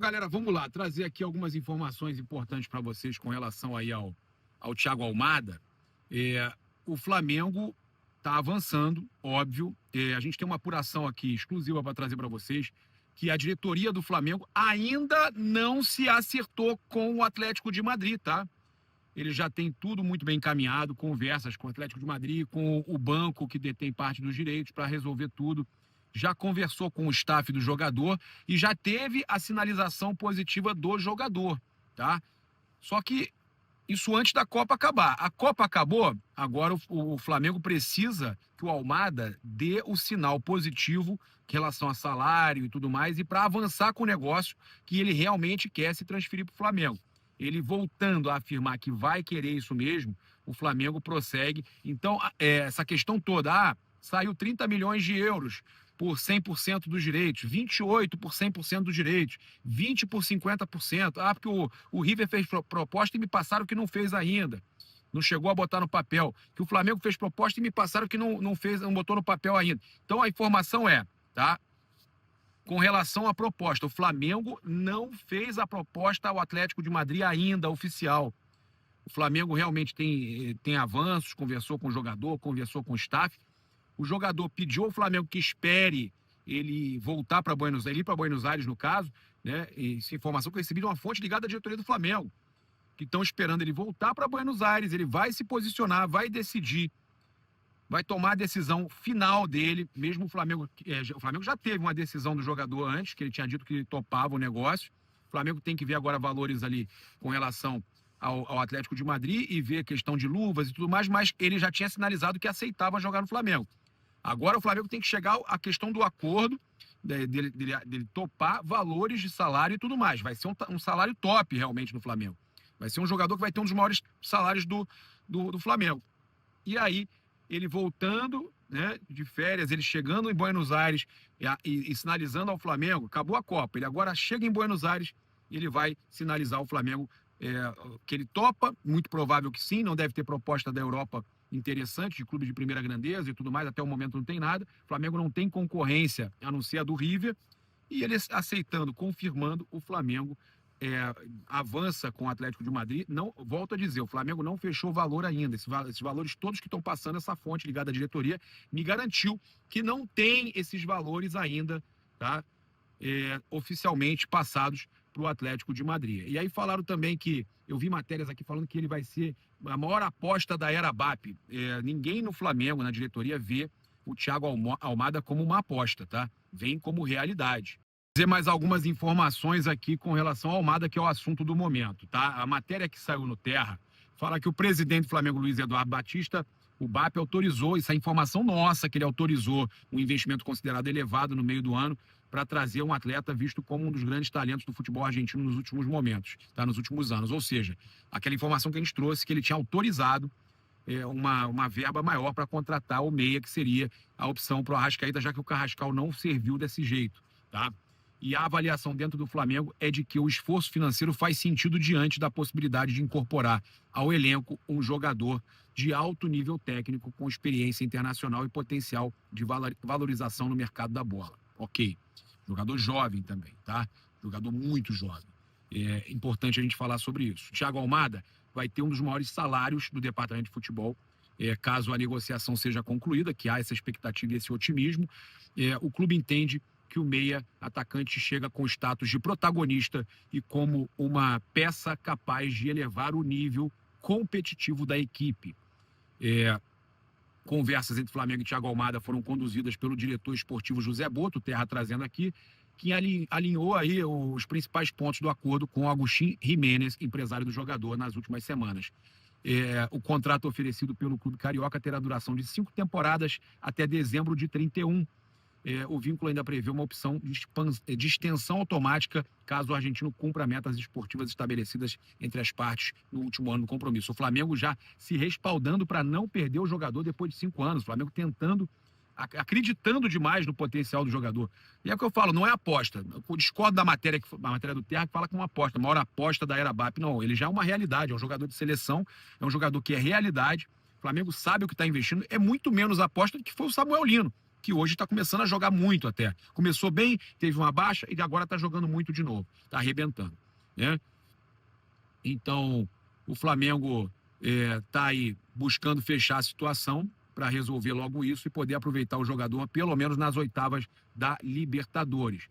galera, vamos lá, trazer aqui algumas informações importantes para vocês com relação aí ao Thiago Almada. O Flamengo está avançando, óbvio. A gente tem uma apuração aqui exclusiva para trazer para vocês, que a diretoria do Flamengo ainda não se acertou com o Atlético de Madrid, tá? Ele já tem tudo muito bem encaminhado, conversas com o Atlético de Madrid, com o banco que detém parte dos direitos para resolver tudo. Já conversou com o staff do jogador e já teve a sinalização positiva do jogador, tá? Só que isso antes da Copa acabar. A Copa acabou, agora o Flamengo precisa que o Almada dê o sinal positivo em relação a salário e tudo mais, e para avançar com o negócio que ele realmente quer se transferir para o Flamengo. Ele voltando a afirmar que vai querer isso mesmo, o Flamengo prossegue. Então, essa questão toda, saiu 30 milhões de euros por 100% dos direitos, 28 por 100% dos direitos, 20 por 50%. Porque o River fez proposta e me passaram que não fez ainda. Não chegou a botar no papel. Que o Flamengo fez proposta e me passaram que não botou no papel ainda. Então a informação tá? Com relação à proposta, o Flamengo não fez a proposta ao Atlético de Madrid ainda, oficial. O Flamengo realmente tem avanços, conversou com o jogador, conversou com o staff. O jogador pediu ao Flamengo que espere ele voltar para Buenos Aires, ir para Buenos Aires, no caso, né? Essa informação que eu recebi de uma fonte ligada à diretoria do Flamengo, que estão esperando ele voltar para Buenos Aires. Ele vai se posicionar, vai decidir, vai tomar a decisão final dele. Mesmo o Flamengo já teve uma decisão do jogador antes, que ele tinha dito que topava o negócio. O Flamengo tem que ver agora valores ali com relação ao Atlético de Madrid e ver a questão de luvas e tudo mais, mas ele já tinha sinalizado que aceitava jogar no Flamengo. Agora o Flamengo tem que chegar à questão do acordo, dele topar valores de salário e tudo mais. Vai ser um salário top realmente no Flamengo. Vai ser um jogador que vai ter um dos maiores salários do Flamengo. E aí, ele voltando, né, de férias, ele chegando em Buenos Aires e sinalizando ao Flamengo, acabou a Copa, ele agora chega em Buenos Aires e ele vai sinalizar ao Flamengo que ele topa, muito provável que sim, não deve ter proposta da Europa interessante, de clube de primeira grandeza e tudo mais, até o momento não tem nada. O Flamengo não tem concorrência, a não ser a do River, e ele aceitando, confirmando, o Flamengo avança com o Atlético de Madrid. Não, volto a dizer, o Flamengo não fechou valor ainda. Esses valores todos que estão passando, essa fonte ligada à diretoria me garantiu que não tem esses valores ainda, tá? Oficialmente passados para o Atlético de Madrid. E aí falaram também que, eu vi matérias aqui falando que ele vai ser a maior aposta da era BAP. Ninguém no Flamengo, na diretoria, vê o Thiago Almada como uma aposta, tá? Vem como realidade. Vou dizer mais algumas informações aqui com relação ao Almada, que é o assunto do momento, tá? A matéria que saiu no Terra fala que o presidente do Flamengo, Luiz Eduardo Batista, o BAP autorizou, isso é informação nossa, que ele autorizou um investimento considerado elevado no meio do ano para trazer um atleta visto como um dos grandes talentos do futebol argentino nos últimos momentos, tá? Nos últimos anos. Ou seja, aquela informação que a gente trouxe, que ele tinha autorizado uma verba maior para contratar o meia, que seria a opção para o Arrascaeta, já que o Carrascal não serviu desse jeito, tá? E a avaliação dentro do Flamengo é de que o esforço financeiro faz sentido diante da possibilidade de incorporar ao elenco um jogador de alto nível técnico, com experiência internacional e potencial de valorização no mercado da bola. Ok. Jogador jovem também, tá? Jogador muito jovem. É importante a gente falar sobre isso. Thiago Almada vai ter um dos maiores salários do departamento de futebol, caso a negociação seja concluída, que há essa expectativa e esse otimismo. O clube entende que o meia atacante chega com status de protagonista e como uma peça capaz de elevar o nível competitivo da equipe. Conversas entre Flamengo e Thiago Almada foram conduzidas pelo diretor esportivo José Boto, Terra trazendo aqui, que alinhou aí os principais pontos do acordo com Agustín Jiménez, empresário do jogador, nas últimas semanas. O contrato oferecido pelo clube carioca terá duração de 5 temporadas até dezembro de 31. O vínculo ainda prevê uma opção de extensão automática caso o argentino cumpra metas esportivas estabelecidas entre as partes no último ano do compromisso. O Flamengo já se respaldando para não perder o jogador depois de 5 anos. O Flamengo tentando, acreditando demais no potencial do jogador. E é o que eu falo, não é aposta. Eu discordo da matéria do Terra, que fala que é uma aposta, a maior aposta da era BAP. Não, ele já é uma realidade, é um jogador de seleção, é um jogador que é realidade. O Flamengo sabe o que está investindo, é muito menos aposta do que foi o Samuel Lino, que hoje está começando a jogar muito até. Começou bem, teve uma baixa e agora está jogando muito de novo. Está arrebentando, né? Então, o Flamengo está aí buscando fechar a situação para resolver logo isso e poder aproveitar o jogador, pelo menos nas oitavas da Libertadores.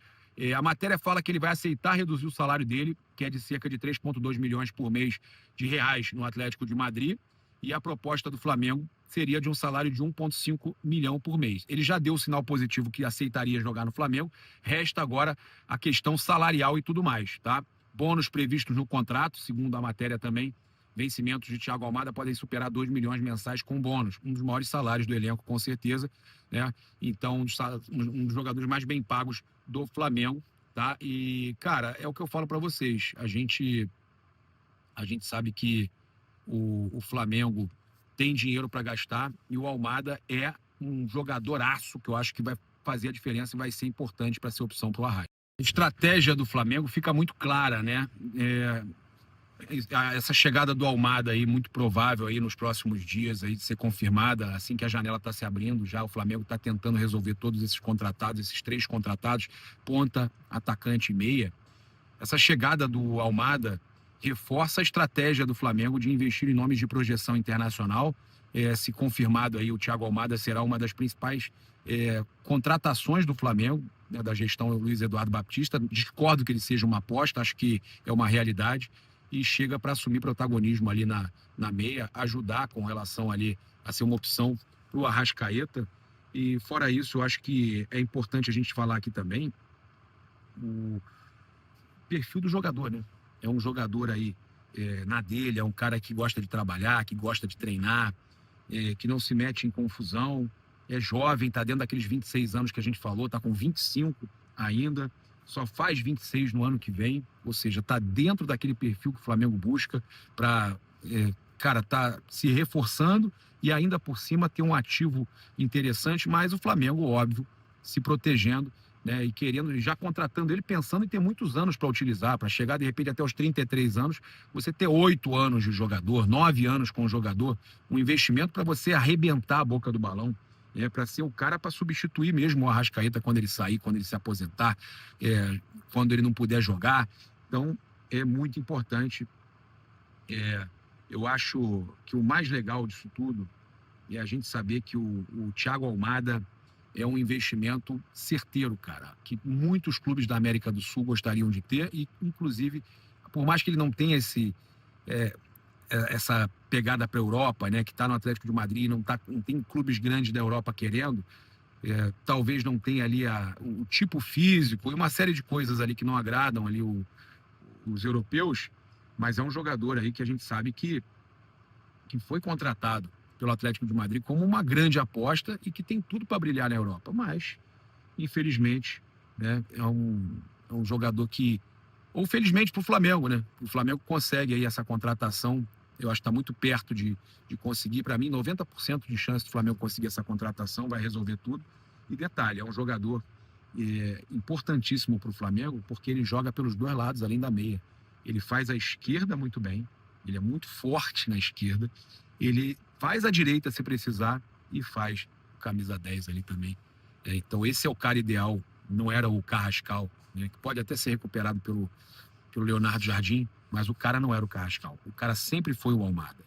A matéria fala que ele vai aceitar reduzir o salário dele, que é de cerca de 3,2 milhões por mês de reais no Atlético de Madrid, e a proposta do Flamengo seria de um salário de 1,5 milhão por mês. Ele já deu o sinal positivo que aceitaria jogar no Flamengo, resta agora a questão salarial e tudo mais, tá? Bônus previstos no contrato, segundo a matéria também, vencimentos de Thiago Almada podem superar 2 milhões mensais com bônus, um dos maiores salários do elenco, com certeza, né? Então, um dos jogadores mais bem pagos do Flamengo, tá? E, cara, é o que eu falo para vocês, a gente sabe que o Flamengo tem dinheiro para gastar e o Almada é um jogadoraço que eu acho que vai fazer a diferença e vai ser importante para ser opção para o Arrascaeta. A estratégia do Flamengo fica muito clara, né? Essa chegada do Almada aí, muito provável aí nos próximos dias aí de ser confirmada, assim que a janela está se abrindo, já o Flamengo está tentando resolver todos esses contratados, esses 3 contratados, ponta, atacante e meia. Essa chegada do Almada reforça a estratégia do Flamengo de investir em nomes de projeção internacional. Se confirmado aí, o Thiago Almada será uma das principais contratações do Flamengo, né, da gestão Luiz Eduardo Baptista. Discordo que ele seja uma aposta, acho que é uma realidade. E chega para assumir protagonismo ali na meia, ajudar com relação ali a ser uma opção para o Arrascaeta. E fora isso, eu acho que é importante a gente falar aqui também o perfil do jogador, né? É um jogador aí na dele, é um cara que gosta de trabalhar, que gosta de treinar, que não se mete em confusão, é jovem, está dentro daqueles 26 anos que a gente falou, está com 25 ainda, só faz 26 no ano que vem, ou seja, está dentro daquele perfil que o Flamengo busca para, tá se reforçando e ainda por cima ter um ativo interessante, mas o Flamengo, óbvio, se protegendo, né, e querendo, já contratando ele, pensando em ter muitos anos para utilizar, para chegar de repente até os 33 anos, você ter 8 anos de jogador, 9 anos com o jogador, um investimento para você arrebentar a boca do balão, para ser o cara para substituir mesmo o Arrascaeta quando ele sair, quando ele se aposentar, quando ele não puder jogar. Então, é muito importante. Eu acho que o mais legal disso tudo é a gente saber que o Thiago Almada é um investimento certeiro, cara, que muitos clubes da América do Sul gostariam de ter e, inclusive, por mais que ele não tenha essa pegada para a Europa, né, que está no Atlético de Madrid, não tem clubes grandes da Europa querendo, talvez não tenha ali o tipo físico e uma série de coisas ali que não agradam ali os europeus, mas é um jogador aí que a gente sabe que foi contratado pelo Atlético de Madrid como uma grande aposta e que tem tudo para brilhar na Europa, mas infelizmente, né, é um jogador que, ou felizmente para o Flamengo, né, o Flamengo consegue aí essa contratação, eu acho que está muito perto de conseguir. Para mim, 90% de chance do Flamengo conseguir essa contratação, vai resolver tudo. E detalhe, é um jogador importantíssimo para o Flamengo, porque ele joga pelos dois lados, além da meia. Ele faz a esquerda muito bem, ele é muito forte na esquerda, ele faz a direita se precisar e faz camisa 10 ali também. Então esse é o cara ideal, não era o Carrascal, né, que pode até ser recuperado pelo Leonardo Jardim, mas o cara não era o Carrascal, o cara sempre foi o Almada.